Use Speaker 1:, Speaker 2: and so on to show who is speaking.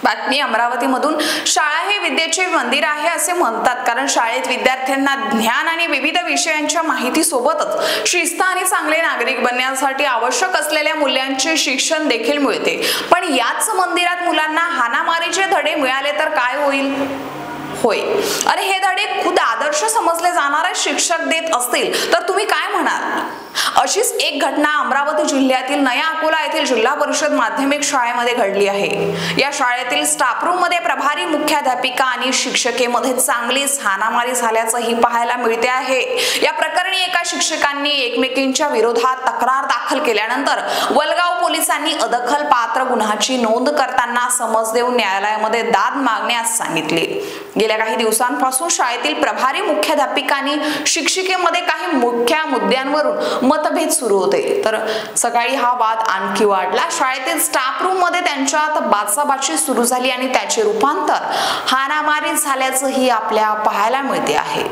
Speaker 1: बातमी अमरावतीमधून। शाळा हे विद्येचे मंदिर आहे असे म्हणतात, कारण शाळेत विद्यार्थ्यांना ज्ञान आणि विविध विषयांच्या माहिती सोबतच शिस्त आणि चांगले नागरिक बनण्यासाठी आवश्यक असलेल्या मूल्यांचे शिक्षण देखील मिळते। पण याच मंदिरात मुलांना हाणामारीचे धडे मिळाले तर काय होईल? होय, अरे हे धडे खुद आदर्श समजले जाणारे शिक्षक देत असतील तर तुम्ही काय म्हणाल? अशीच एक घटना अमरावती जिल्ह्यातील नया अकोला येथील जिल्हा परिषद माध्यमिक शाळेमध्ये घडली आहे। या शाळेतील स्टाफ रूम मध्ये प्रभारी मुख्याध्यापिका आणि शिक्षकेमध्ये चांगलीच हाणामारी झाल्याचंही पाहायला मिळते आहे। या प्रकरणी एका शिक्षकांनी एकमेकींच्या विरोधात तक्रार दाखल केल्यानंतर वलगाव पोलिसांनी अदखलपात्र गुन्ह्याची नोंद करताना समज देऊन न्यायालयामध्ये दाद मागण्यास सांगितले। गेल्या काही दिवसांपासून शाळेतील प्रभारी मुख्याध्यापिका आणि शिक्षिकेमध्ये काही मुख्य मुद्द्यांवरून मतभेद सुरू होते, तर सकाळी हा वाद आणखी वाढला। शाळेतील स्टाफ रूम मध्ये त्यांच्यात बाचाबाची सुरू झाली आणि त्याचे रूपांतर हाणामारीत झाल्याचंही आपल्याला पाहायला मिळते आहे।